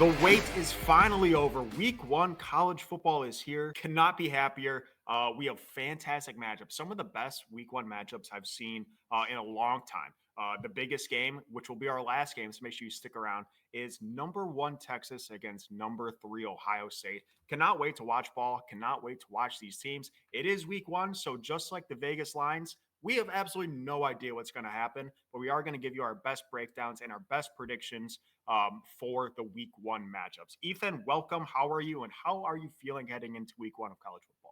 The wait is finally over. Week one college football is here. Cannot be happier. We have fantastic matchups. Some of the best week one matchups I've seen in a long time. The biggest game, which will be our last game, so make sure you stick around, is number one Texas against number three Ohio State. Cannot wait to watch ball. Cannot wait to watch these teams. It is week one, so just like the Vegas lines, we have absolutely no idea what's going to happen, but we are going to give you our best breakdowns and our best predictions for the week one matchups. Ethan, welcome. How are you? And how are you feeling heading into week one of college football?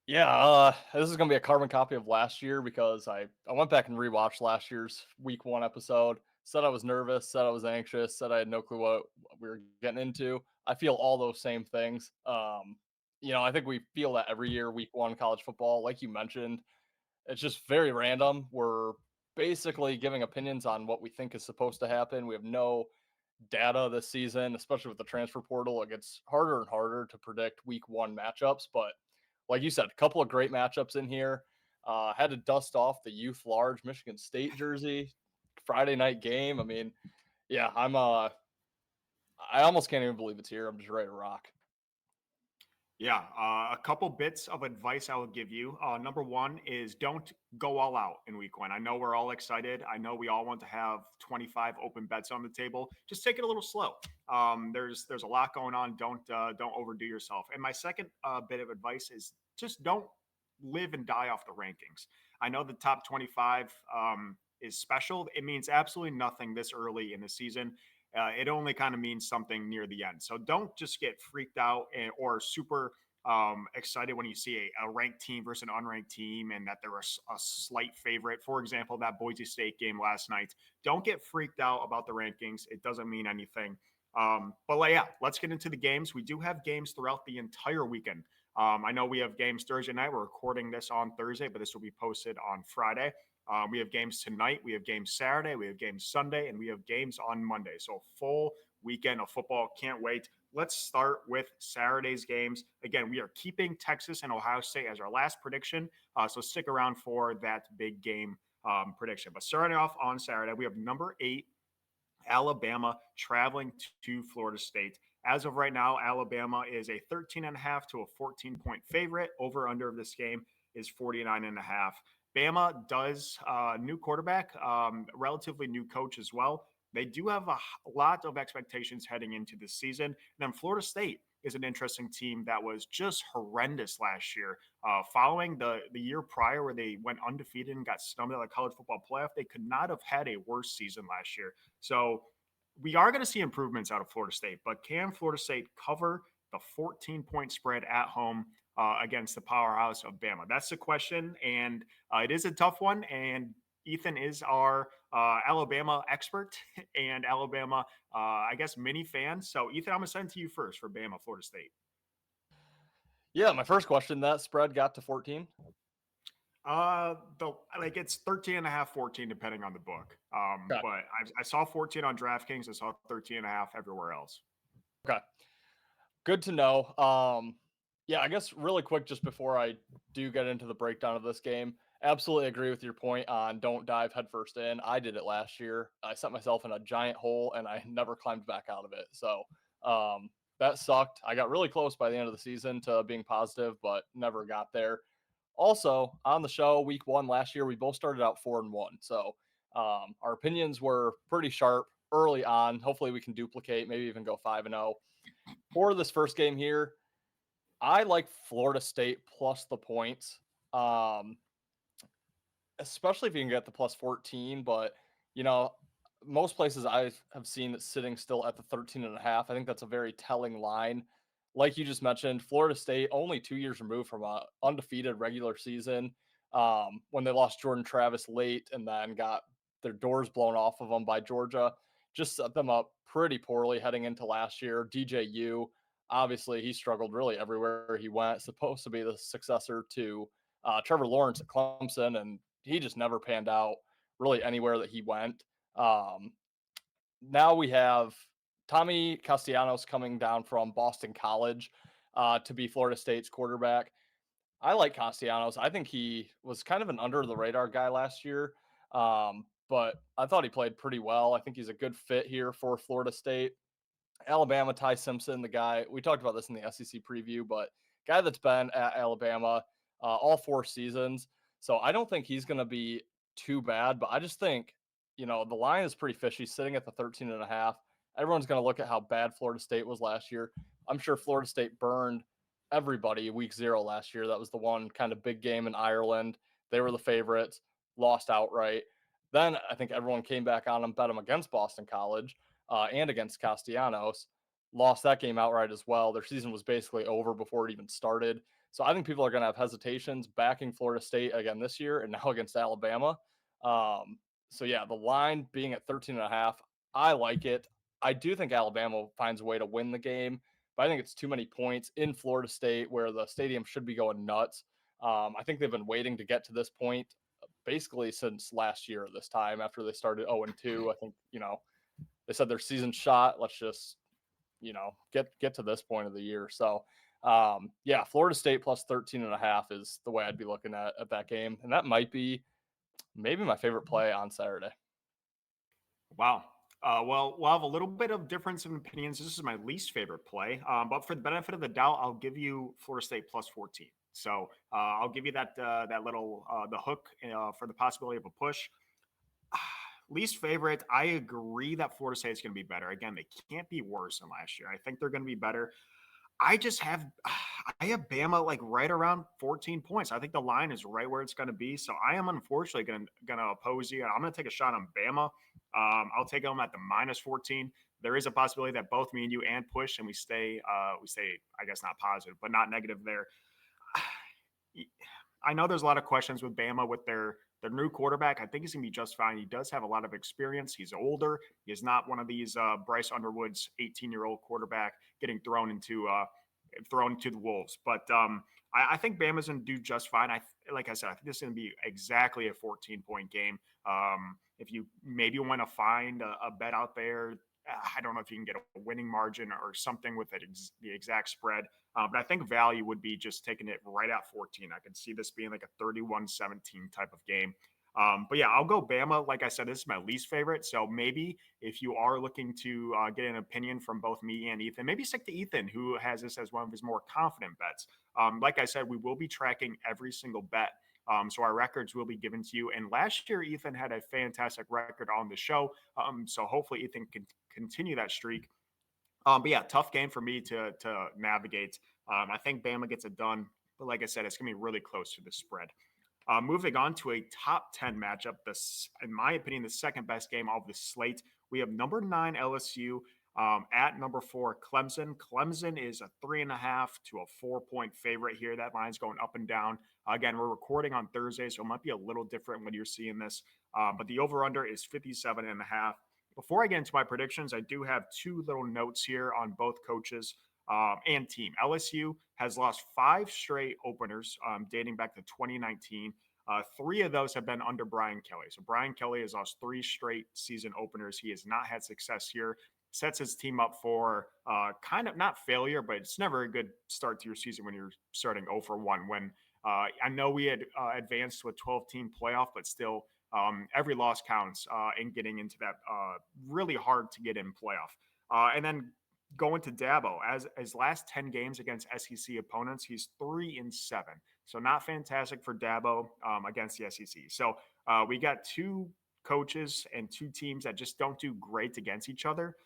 Yeah, this is gonna be a carbon copy of last year because I went back and rewatched last year's week one episode. Said I was nervous, said I was anxious, said I had no clue what we were getting into. I feel all those same things. I think we feel that every year, week one college football, like you mentioned, it's just very random. We're basically giving opinions on what we think is supposed to happen. We have no data this season, especially with the transfer portal. It gets harder and harder to predict week one matchups. But like you said, a couple of great matchups in here. Had to dust off the youth large Michigan State jersey, Friday night game. I mean, yeah, I almost can't even believe it's here. I'm just ready to rock. Yeah, a couple bits of advice I will give you. Number one is don't go all out in week one. I know we're all excited. I know we all want to have 25 open bets on the table. Just take it a little slow. There's a lot going on. Don't overdo yourself. And my second bit of advice is just don't live and die off the rankings. I know the top 25 is special. It means absolutely nothing this early in the season. It only kind of means something near the end. So don't just get freaked out or super excited when you see a ranked team versus an unranked team and that they're a slight favorite. For example, that Boise State game last night. Don't get freaked out about the rankings. It doesn't mean anything. Yeah, let's get into the games. We do have games throughout the entire weekend. I know we have games Thursday night. We're recording this on Thursday, but this will be posted on Friday. We have games tonight. We have games Saturday. We have games Sunday, and we have games on Monday. So full weekend of football. Can't wait. Let's start with Saturday's games. Again, we are keeping Texas and Ohio State as our last prediction. So stick around for that big game prediction. But starting off on Saturday, we have number 8, Alabama, traveling to Florida State. As of right now, Alabama is a 13.5 to a 14-point favorite. Over under of this game is 49.5. Bama does new quarterback, relatively new coach as well. They do have a lot of expectations heading into this season. And then Florida State is an interesting team that was just horrendous last year. Following the year prior where they went undefeated and got stumped at the college football playoff, they could not have had a worse season last year. So we are going to see improvements out of Florida State, but can Florida State cover the 14-point spread at home against the powerhouse of Bama? That's the question, and it is a tough one. And Ethan is our Alabama expert and Alabama, I guess, mini fan. So, Ethan, I'm going to send to you first for Bama, Florida State. Yeah, my first question, that spread got to 14. The like it's 13 and a half, 14, depending on the book. Okay. But I saw 14 on DraftKings. I saw 13 and a half everywhere else. Okay. Good to know. Yeah, I guess really quick, just before I do get into the breakdown of this game, absolutely agree with your point on don't dive headfirst in. I did it last year. I set myself in a giant hole and I never climbed back out of it. So that sucked. I got really close by the end of the season to being positive, but never got there. Also, on the show, week one last year, we both started out 4-1. So our opinions were pretty sharp early on. Hopefully, we can duplicate, maybe even go 5-0. For this first game here, I like Florida State plus the points, um, especially if you can get the plus 14. But, you know, most places I have seen it sitting still at the 13.5. I think that's a very telling line. Like you just mentioned, Florida State only 2 years removed from a undefeated regular season when they lost Jordan Travis late and then got their doors blown off of them by Georgia. Just set them up pretty poorly heading into last year. DJU, obviously, he struggled really everywhere he went. Supposed to be the successor to Trevor Lawrence at Clemson, and he just never panned out really anywhere that he went. Um, Now we have Tommy Castellanos coming down from Boston College to be Florida State's quarterback. I like Castellanos. I think he was kind of an under the radar guy last year, but I thought he played pretty well. I think he's a good fit here for Florida State. Alabama, Ty Simpson, the guy, we talked about this in the SEC preview, but guy that's been at Alabama all 4 seasons. So I don't think he's going to be too bad, but I just think, the line is pretty fishy sitting at the 13.5. Everyone's going to look at how bad Florida State was last year. I'm sure Florida State burned everybody week 0 last year. That was the one kind of big game in Ireland. They were the favorites, lost outright. Then I think everyone came back on them, bet them against Boston College and against Castellanos, lost that game outright as well. Their season was basically over before it even started. So I think people are going to have hesitations backing Florida State again this year and now against Alabama. So yeah, the line being at 13.5, I like it. I do think Alabama finds a way to win the game, but I think it's too many points in Florida State where the stadium should be going nuts. I think they've been waiting to get to this point basically since last year this time after they started 0-2. I think, they said their season shot. Let's just, get to this point of the year. So, yeah, Florida State plus 13.5 is the way I'd be looking at that game. And that might be maybe my favorite play on Saturday. Wow. Well, we'll have a little bit of difference in opinions. This is my least favorite play, but for the benefit of the doubt, I'll give you Florida State plus 14. So I'll give you that little the hook for the possibility of a push. Least favorite, I agree that Florida State is going to be better. Again, they can't be worse than last year. I think they're going to be better. I have Bama like right around 14 points. I think the line is right where it's going to be. So I am unfortunately going to oppose you. I'm going to take a shot on Bama. I'll take them at the minus 14. There is a possibility that both me and you and push and we stay I guess not positive, but not negative there. I know there's a lot of questions with Bama with their new quarterback. I think he's going to be just fine. He does have a lot of experience. He's older. He is not one of these Bryce Underwood's 18-year-old quarterback getting thrown into the wolves. But I think Bama's going to do just fine. Like I said, I think this is going to be exactly a 14-point game. If you maybe want to find a bet out there, I don't know if you can get a winning margin or something with the exact spread. But I think value would be just taking it right at 14. I could see this being like a 31-17 type of game. But yeah, I'll go Bama. Like I said, this is my least favorite. So maybe if you are looking to get an opinion from both me and Ethan, maybe stick to Ethan, who has this as one of his more confident bets. Like I said, we will be tracking every single bet. So our records will be given to you. And last year, Ethan had a fantastic record on the show. So hopefully Ethan can continue that streak. But yeah, tough game for me to navigate. I think Bama gets it done. But like I said, it's going to be really close to the spread. Moving on to a top 10 matchup, in my opinion, the second best game of the slate. We have number 9 LSU at number 4 Clemson. Clemson is a 3.5 to a 4-point favorite here. That line's going up and down. Again, we're recording on Thursday, so it might be a little different when you're seeing this. But the over/under is 57.5. Before I get into my predictions, I do have 2 little notes here on both coaches and team. LSU has lost 5 straight openers dating back to 2019. 3 of those have been under Brian Kelly. So Brian Kelly has lost 3 straight season openers. He has not had success here. Sets his team up for kind of not failure, but it's never a good start to your season when you're starting 0-1. When I know we had advanced to a 12-team playoff, but still every loss counts in getting into that really hard to get in playoff. And then going to Dabo, as his last 10 games against SEC opponents, he's 3-7. So not fantastic for Dabo against the SEC. So we got 2 coaches and 2 teams that just don't do great against each other,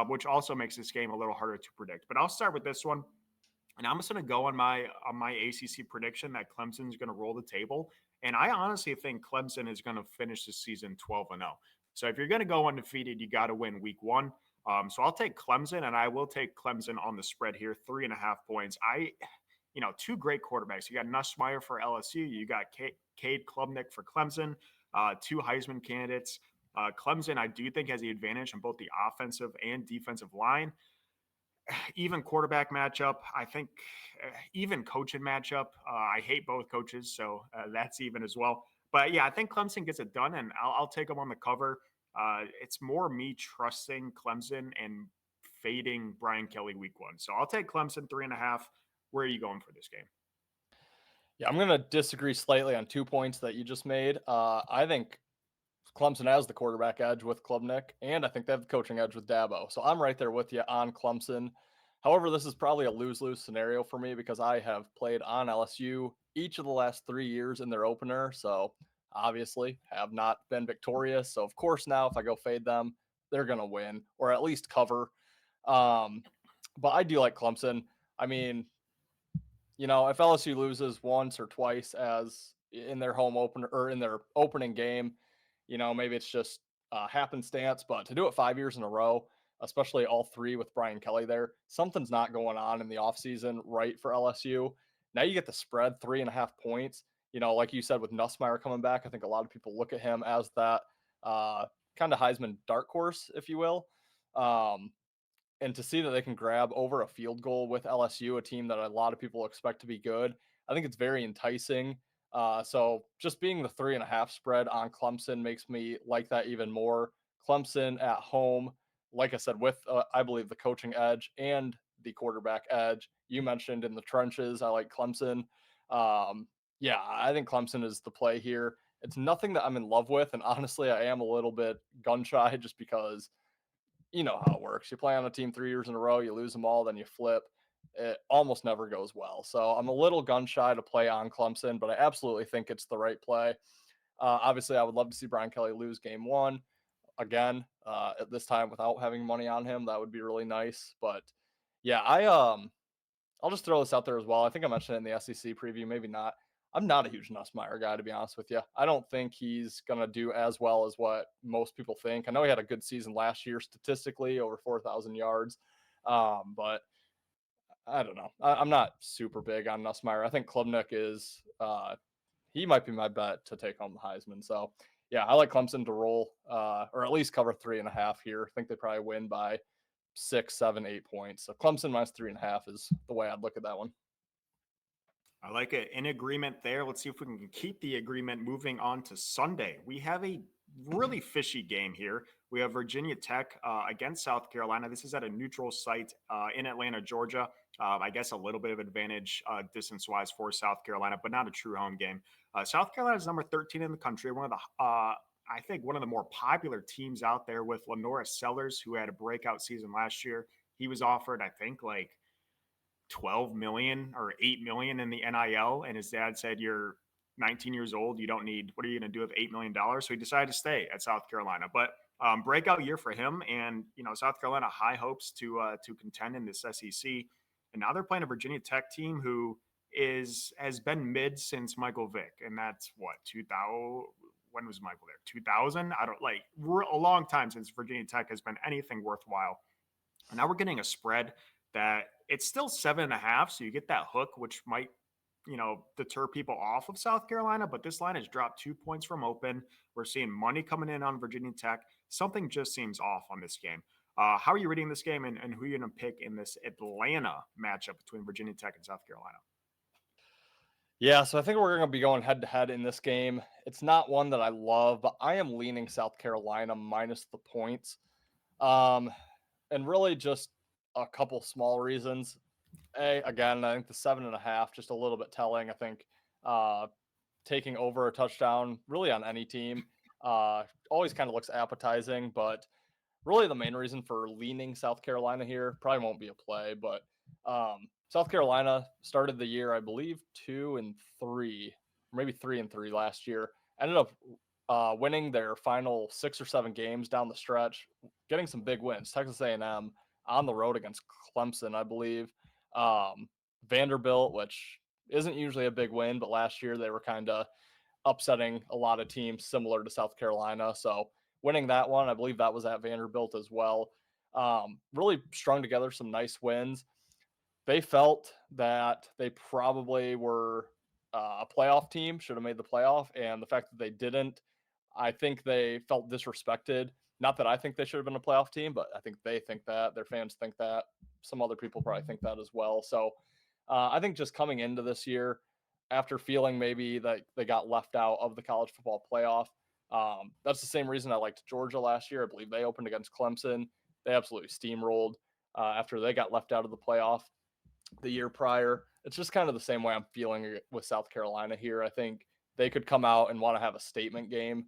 which also makes this game a little harder to predict. But I'll start with this one. And I'm just going to go on my ACC prediction that Clemson's going to roll the table. And I honestly think Clemson is going to finish the season 12-0. So if you're going to go undefeated, you got to win week 1. So I'll take Clemson, and I will take Clemson on the spread here, 3.5 points. 2 great quarterbacks. You got Nussmeier for LSU. You got Cade Klubnik for Clemson, 2 Heisman candidates. Clemson, I do think, has the advantage on both the offensive and defensive line. Even quarterback matchup, I think even coaching matchup. I hate both coaches, so that's even as well. But yeah, I think Clemson gets it done, and I'll take them on the cover. It's more me trusting Clemson and fading Brian Kelly week 1. So I'll take Clemson 3.5. Where are you going for this game? Yeah, I'm going to disagree slightly on 2 points that you just made. I think Clemson has the quarterback edge with Klubnik, and I think they have the coaching edge with Dabo. So I'm right there with you on Clemson. However, this is probably a lose-lose scenario for me because I have played on LSU each of the last 3 years in their opener. So obviously have not been victorious. So of course now if I go fade them, they're going to win or at least cover. Um, but I do like Clemson. I mean, if LSU loses once or twice as in their home opener or in their opening game, maybe it's just happenstance. But to do it 5 years in a row, especially all three with Brian Kelly there, something's not going on in the offseason right for LSU. Now you get the spread 3.5 points. Like you said, with Nussmeier coming back, I think a lot of people look at him as that kind of Heisman dark horse, if you will. Um, and to see that they can grab over a field goal with LSU, a team that a lot of people expect to be good, I think it's very enticing. So just being the 3.5 spread on Clemson makes me like that even more. Clemson at home, like I said, with I believe the coaching edge and the quarterback edge. You mentioned in the trenches, I like Clemson. Yeah, I think Clemson is the play here. It's nothing that I'm in love with, and honestly, I am a little bit gun shy just because you know how it works. You play on a team 3 years in a row, you lose them all, then you flip. It almost never goes well. So I'm a little gun shy to play on Clemson, but I absolutely think it's the right play. Obviously, I would love to see Brian Kelly lose game one again at this time without having money on him. That would be really nice. But yeah, I'll just throw this out there as well. I think I mentioned it in the SEC preview, maybe not. I'm not a huge Nussmeier guy, to be honest with you. I don't think he's going to do as well as what most people think. I know he had a good season last year statistically, over 4,000 yards. But I don't know. I'm not super big on Nussmeier. I think Klubnik is, he might be my bet to take home the Heisman. So, yeah, I like Clemson to roll or at least cover 3.5 here. I think they probably win by 6, 7, 8 points. So Clemson minus 3.5 is the way I'd look at that one. I like it. In agreement there. Let's see if we can keep the agreement moving on to Sunday. We have a really fishy game here. We have Virginia Tech against South Carolina. This is at a neutral site in Atlanta, Georgia. I guess a little bit of advantage distance wise for South Carolina, but not a true home game. South Carolina is number 13 in the country. One of the, I think, one of the more popular teams out there with Lenora Sellers, who had a breakout season last year. He was offered, I think, like 12 million or 8 million in the NIL. And his dad said, "You're 19 years old. You don't need, what are you going to do with $8 million?" So he decided to stay at South Carolina. But breakout year for him. And, South Carolina high hopes to contend in this SEC. And now they're playing a Virginia Tech team who has been mid since Michael Vick. And that's what, 2000? When was Michael there? 2000? I don't like, a long time since Virginia Tech has been anything worthwhile. And now we're getting a spread that it's still 7.5. So you get that hook, which might, deter people off of South Carolina. But this line has dropped 2 points from open. We're seeing money coming in on Virginia Tech. Something just seems off on this game. How are you reading this game, and who are you going to pick in this Atlanta matchup between Virginia Tech and South Carolina? Yeah, so I think we're going to be going head to head in this game. It's not one that I love, but I am leaning South Carolina minus the points. And really just a couple small reasons. Again, I think the 7.5 just a little bit telling. I think taking over a touchdown really on any team always kind of looks appetizing, but really the main reason for leaning South Carolina here probably won't be a play, but South Carolina started the year, I believe, 2-3, maybe 3-3 last year. Ended up winning their final 6 or 7 games down the stretch, getting some big wins. Texas A&M on the road against Clemson, I believe. Vanderbilt, which isn't usually a big win, but last year they were kind of upsetting a lot of teams similar to South Carolina. So winning that one, I believe that was at Vanderbilt as well. Really strung together some nice wins. They felt that they probably were a playoff team, should have made the playoff. And the fact that they didn't, I think they felt disrespected. Not that I think they should have been a playoff team, but I think they think that. Their fans think that. Some other people probably think that as well. So I think just coming into this year, after feeling maybe that they got left out of the college football playoff, that's the same reason I liked Georgia last year. I believe they opened against Clemson. They absolutely steamrolled after they got left out of the playoff the year prior. It's just kind of the same way I'm feeling with South Carolina here. I think they could come out and want to have a statement game.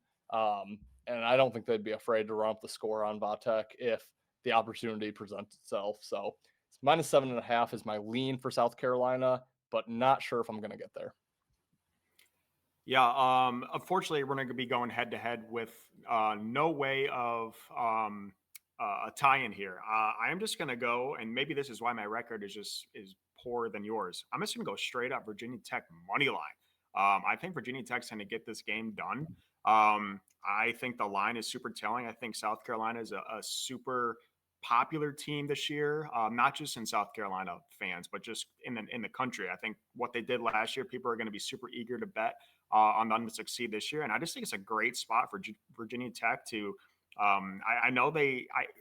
and I don't think they'd be afraid to run up the score on Vatek if the opportunity presents itself. So it's -7.5 is my lean for South Carolina, but not sure if I'm going to get there. Yeah, unfortunately, we're going to be going head to head with no way of a tie-in here. I am just going to go, and maybe this is why my record is poorer than yours. I'm just going to go straight up Virginia Tech money line. I think Virginia Tech's going to get this game done. I think the line is super telling. I think South Carolina is a super popular team this year, not just in South Carolina fans, but just in the country. I think what they did last year, people are going to be super eager to bet on them to succeed this year. And I just think it's a great spot for Virginia Tech to. I know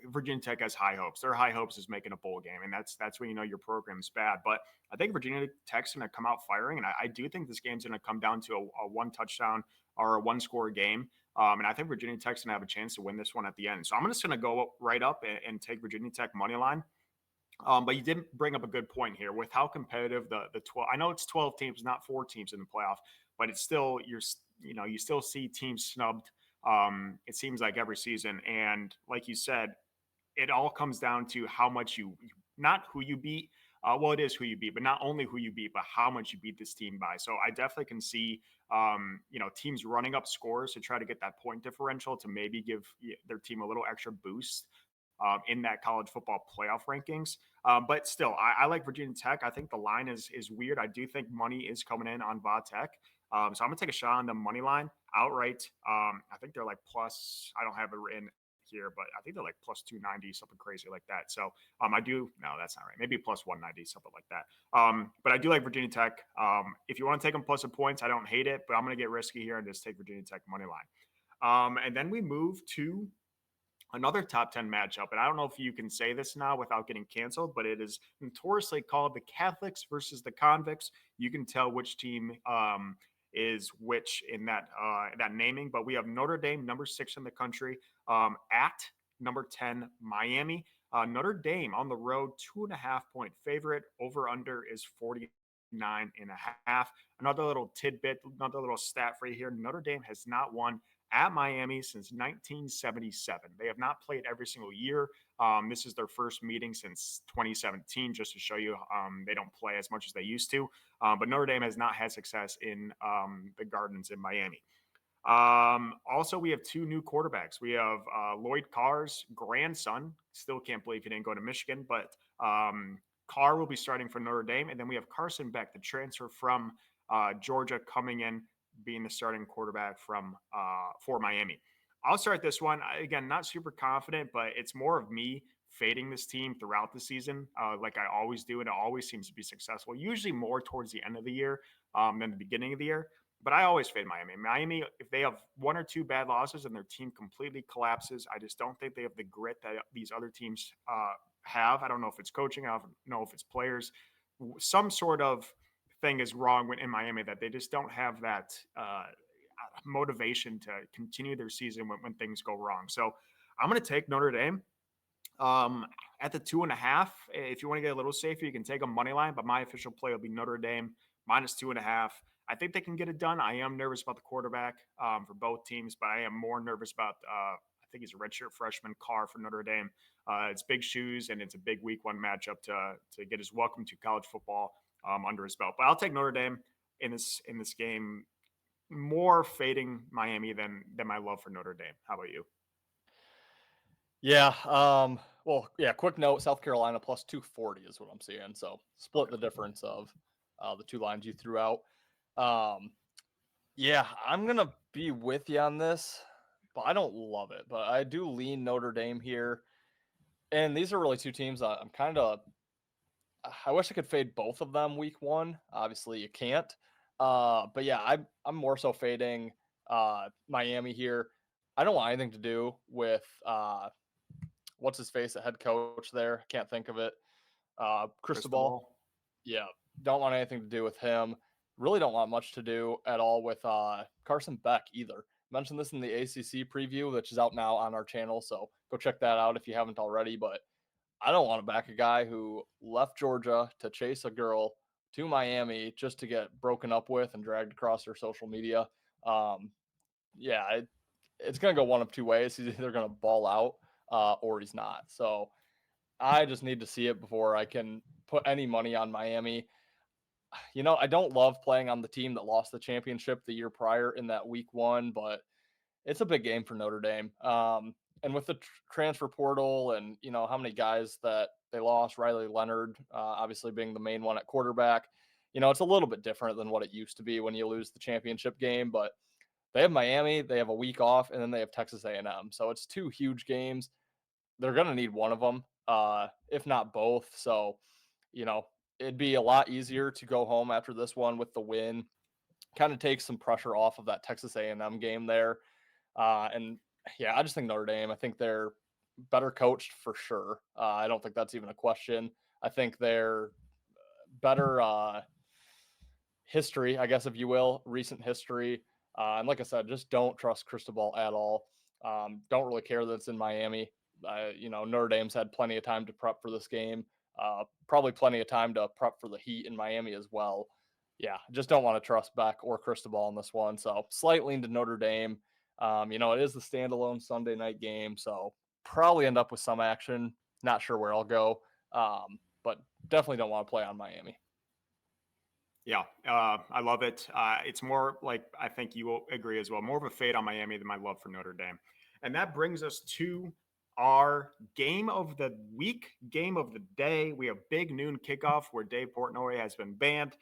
Virginia Tech has high hopes. Their high hopes is making a bowl game, and that's when you know your program's bad. But I think Virginia Tech's going to come out firing, and I do think this game's going to come down to a one touchdown or a one score game. And I think Virginia Tech's going to have a chance to win this one at the end. So I'm just going to go right up and take Virginia Tech money line. But you did bring up a good point here with how competitive the 12. I know it's 12 teams, not 4 teams in the playoff, but it's still you still see teams snubbed. It seems like every season, and like you said, it all comes down to how much not who you beat. Well, it is who you beat, but not only who you beat, but how much you beat this team by. So I definitely can see, teams running up scores to try to get that point differential to maybe give their team a little extra boost in that college football playoff rankings. But still, I like Virginia Tech. I think the line is weird. I do think money is coming in on Va Tech. So I'm gonna take a shot on the money line outright. I think they're like plus. I don't have it written here, but I think they're like plus 290, something crazy like that. So I do. No, that's not right. Maybe plus 190, something like that. But I do like Virginia Tech. If you want to take them plus the points, I don't hate it, but I'm gonna get risky here and just take Virginia Tech money line. And then we move to another top 10 matchup. And I don't know if you can say this now without getting canceled, but it is notoriously called the Catholics versus the Convicts. You can tell which team is which in that naming, but we have Notre Dame, number 6 in the country, at number 10, Miami. Notre Dame on the road, 2.5 point favorite. Over under is 49.5. Another little tidbit, another little stat for you here. Notre Dame has not won at Miami since 1977. They have not played every single year. This is their first meeting since 2017, just to show you they don't play as much as they used to. But Notre Dame has not had success in the Gardens in Miami. Also, we have 2 new quarterbacks. We have Lloyd Carr's grandson. Still can't believe he didn't go to Michigan, but Carr will be starting for Notre Dame. And then we have Carson Beck, the transfer from Georgia, coming in being the starting quarterback for Miami. I'll start this one again. Not super confident, but it's more of me fading this team throughout the season, like I always do, and it always seems to be successful. Usually more towards the end of the year than the beginning of the year. But I always fade Miami. Miami, if they have 1 or 2 bad losses and their team completely collapses, I just don't think they have the grit that these other teams have. I don't know if it's coaching. I don't know if it's players. Some sort of thing is wrong in Miami that they just don't have that motivation to continue their season when things go wrong. So I'm going to take Notre Dame at the 2.5. If you want to get a little safer, you can take a money line, but my official play will be Notre Dame -2.5. I think they can get it done. I am nervous about the quarterback for both teams, but I am more nervous about I think he's a redshirt freshman, Carr for Notre Dame. It's big shoes, and it's a big week 1 matchup to get his welcome to college football under his belt. But I'll take Notre Dame in this game, more fading Miami than my love for Notre Dame. How about you? Yeah. Well, yeah. Quick note: South Carolina plus 240 is what I'm seeing. So split Okay. the difference of the 2 lines you threw out. Um, yeah, I'm gonna be with you on this, but I don't love it. But I do lean Notre Dame here, and these are really 2 teams I'm kind of. I wish I could fade both of them week 1. Obviously, you can't. But yeah, I'm more so fading Miami here. I don't want anything to do with what's his face, the head coach there. Can't think of it. Cristobal. Cristobal. Yeah, don't want anything to do with him. Really don't want much to do at all with Carson Beck either. Mentioned this in the ACC preview, which is out now on our channel, so go check that out if you haven't already. But I don't want to back a guy who left Georgia to chase a girl to Miami just to get broken up with and dragged across their social media. Yeah, it's going to go one of two ways. He's either going to ball out or he's not. So I just need to see it before I can put any money on Miami. I don't love playing on the team that lost the championship the year prior in that week one, but it's a big game for Notre Dame. And with the transfer portal and, how many guys that they lost, Riley Leonard, obviously being the main one at quarterback, it's a little bit different than what it used to be when you lose the championship game, but they have Miami, they have a week off, and then they have Texas A&M. So it's two huge games. They're going to need one of them, if not both. So, you know, it'd be a lot easier to go home after this one with the win, kind of take some pressure off of that Texas A&M game there. And yeah, I just think Notre Dame, I think they're better coached for sure. I don't think that's even a question. I think they're better history, I guess, if you will, recent history. And like I said, just don't trust Cristobal at all. Don't really care that it's in Miami. Notre Dame's had plenty of time to prep for this game. Probably plenty of time to prep for the Heat in Miami as well. Yeah, just don't want to trust Beck or Cristobal in this one. So slight lean to Notre Dame. It is the standalone Sunday night game, so probably end up with some action. Not sure where I'll go, but definitely don't want to play on Miami. Yeah, I love it. It's more like, I think you will agree as well, more of a fade on Miami than my love for Notre Dame. And that brings us to our game of the week, game of the day. We have big noon kickoff where Dave Portnoy has been banned.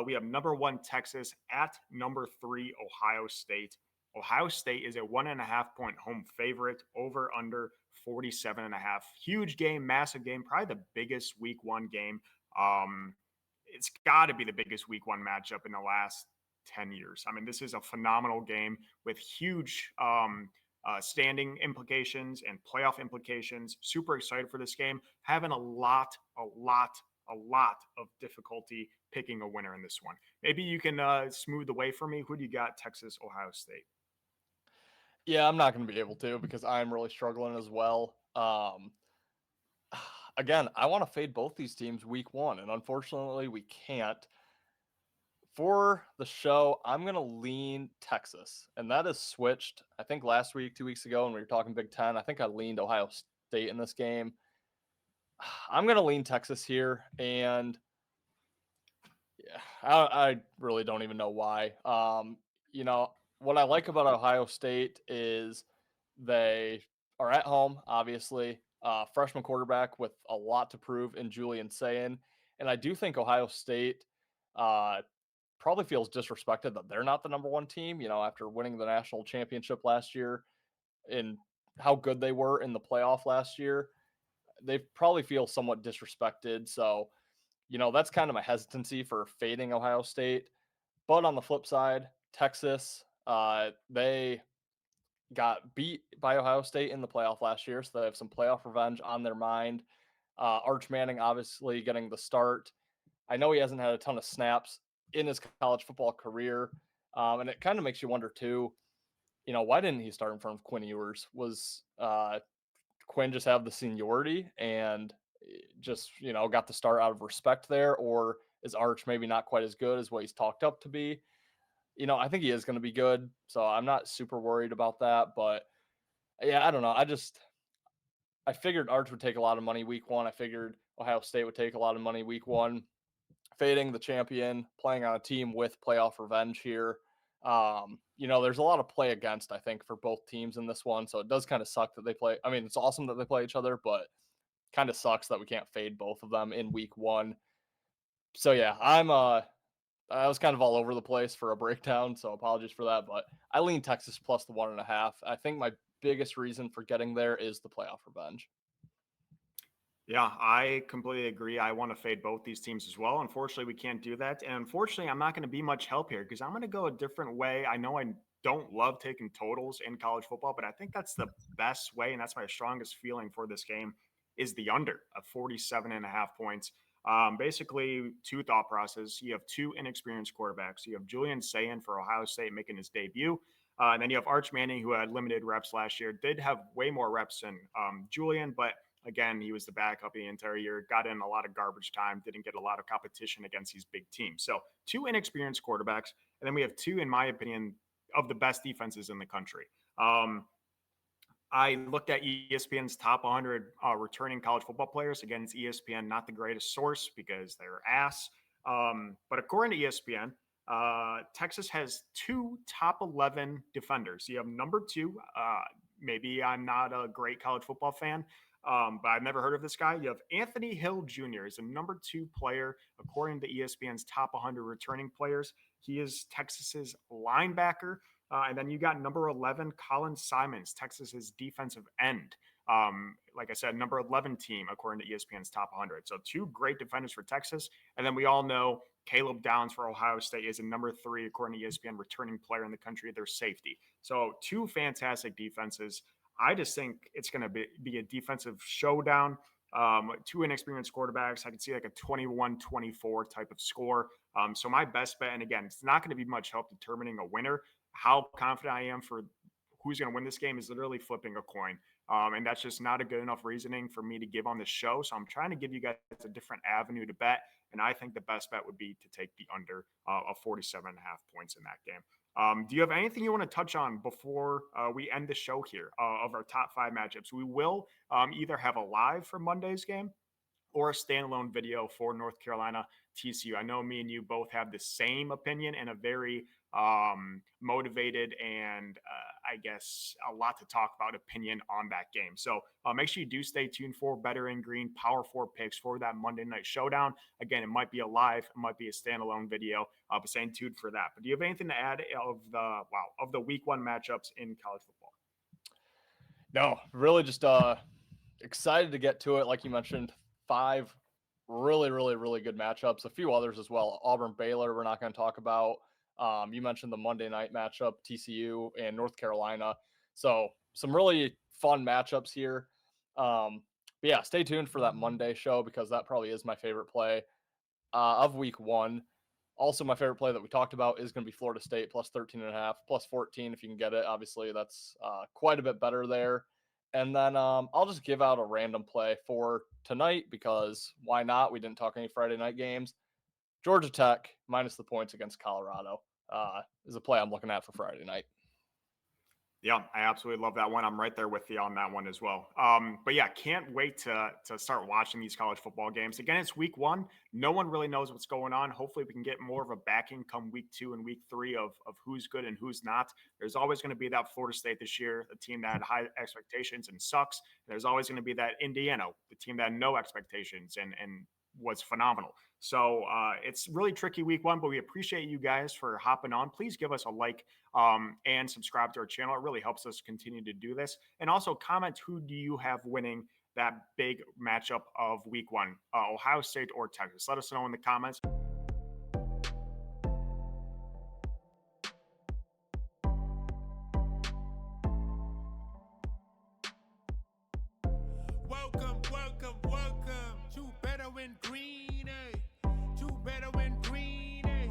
We have number 1 Texas at number 3 Ohio State. Ohio State is a 1.5 point home favorite, over under 47.5. Huge game, massive game, probably the biggest week 1 game. It's got to be the biggest week 1 matchup in the last 10 years. I mean, this is a phenomenal game with huge standing implications and playoff implications. Super excited for this game. Having a lot of difficulty picking a winner in this one. Maybe you can smooth the way for me. Who do you got, Texas, Ohio State? Yeah, I'm not going to be able to because I'm really struggling as well. Again, I want to fade both these teams week 1, and unfortunately, we can't. For the show, I'm going to lean Texas, and that is switched. I think last week, 2 weeks ago, when we were talking Big Ten, I think I leaned Ohio State in this game. I'm going to lean Texas here, and yeah, I really don't even know why. What I like about Ohio State is they are at home, obviously. Freshman quarterback with a lot to prove in Julian Sayin. And I do think Ohio State uh, probably feels disrespected that they're not the number 1 team, after winning the national championship last year and how good they were in the playoff last year. They probably feel somewhat disrespected. So, that's kind of my hesitancy for fading Ohio State. But on the flip side, Texas, they got beat by Ohio State in the playoff last year, so they have some playoff revenge on their mind. Arch Manning obviously getting the start. I know he hasn't had a ton of snaps in his college football career, and it kind of makes you wonder too. Why didn't he start in front of Quinn Ewers? Was Quinn just have the seniority and just got the start out of respect there, or is Arch maybe not quite as good as what he's talked up to be? I think he is going to be good, so I'm not super worried about that. But yeah, I don't know. I figured Arch would take a lot of money week 1. I figured Ohio State would take a lot of money week 1. Fading the champion, playing on a team with playoff revenge here. There's a lot of play against, I think, for both teams in this one. So it does kind of suck that they play. I mean, it's awesome that they play each other, but kind of sucks that we can't fade both of them in week 1. So yeah, I was kind of all over the place for a breakdown, so apologies for that. But I lean Texas plus the 1.5. I think my biggest reason for getting there is the playoff revenge. Yeah, I completely agree. I want to fade both these teams as well. Unfortunately, we can't do that. And unfortunately, I'm not going to be much help here because I'm going to go a different way. I know I don't love taking totals in college football, but I think that's the best way. And that's my strongest feeling for this game is the under of 47.5 points. Basically, two thought process. You have two inexperienced quarterbacks. You have Julian Sayin for Ohio State making his debut. And then you have Arch Manning, who had limited reps last year, did have way more reps than Julian, but again, he was the backup the entire year, got in a lot of garbage time, didn't get a lot of competition against these big teams. So, two inexperienced quarterbacks. And then we have two, in my opinion, of the best defenses in the country. I looked at ESPN's top 100 returning college football players. Again, it's ESPN, not the greatest source because they're ass. But according to ESPN, Texas has two top 11 defenders. You have number two. Maybe I'm not a great college football fan, but I've never heard of this guy. You have Anthony Hill Jr. is a number two player according to ESPN's top 100 returning players. He is Texas's linebacker. And then you got number 11, Colin Simons, Texas's defensive end. Like I said, number 11 team, according to ESPN's top 100. So two great defenders for Texas. And then we all know Caleb Downs for Ohio State is a number 3, according to ESPN, returning player in the country, their safety. So two fantastic defenses. I just think it's going to be a defensive showdown. Two inexperienced quarterbacks. I can see like a 21-24 type of score. So my best bet, and again, it's not going to be much help determining a winner. How confident I am for who's going to win this game is literally flipping a coin. And that's just not a good enough reasoning for me to give on the show. So I'm trying to give you guys a different avenue to bet. And I think the best bet would be to take the under of 47.5 points in that game. Do you have anything you want to touch on before we end the show here of our top 5 matchups? We will either have a live for Monday's game or a standalone video for North Carolina TCU. I know me and you both have the same opinion and a very motivated and I guess a lot to talk about opinion on that game. So make sure you do stay tuned for Better in Green Power 4 picks for that Monday night showdown. Again, it might be a live, it might be a standalone video, but stay tuned for that. But do you have anything to add of the week 1 matchups in college football? No, really just excited to get to it. Like you mentioned, 5 really, really, really good matchups. A few others as well. Auburn, Baylor, we're not going to talk about. You mentioned the Monday night matchup, TCU and North Carolina. So some really fun matchups here. But yeah, stay tuned for that Monday show because that probably is my favorite play of week 1. Also, my favorite play that we talked about is going to be Florida State plus 13.5, plus 14 if you can get it. Obviously, that's quite a bit better there. And then I'll just give out a random play for tonight because why not? We didn't talk any Friday night games. Georgia Tech minus the points against Colorado is a play I'm looking at for Friday night. Yeah, I absolutely love that one. I'm right there with you on that one as well. But yeah, can't wait to start watching these college football games. Again, it's week 1. No one really knows what's going on. Hopefully we can get more of a backing come week 2 and week 3 of who's good and who's not. There's always going to be that Florida State this year, the team that had high expectations and sucks. There's always going to be that Indiana, the team that had no expectations and was phenomenal. So it's really tricky week 1, but we appreciate you guys for hopping on. Please give us a like and subscribe to our channel. It really helps us continue to do this. And also comment who do you have winning that big matchup of week 1, Ohio State or Texas. Let us know in the comments. Welcome, welcome, welcome to Better in Green, eh? To Better in Green, eh?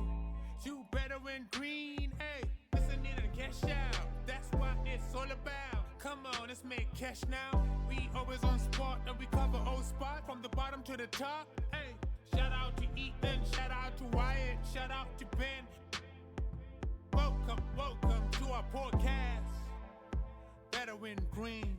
To Better in Green, eh? Listening to cash out, that's what it's all about. Come on, let's make cash now. We always on spot and we cover old spot from the bottom to the top. Hey, shout out to Ethan, shout out to Wyatt, shout out to Ben. Welcome, welcome to our podcast. Better in Green.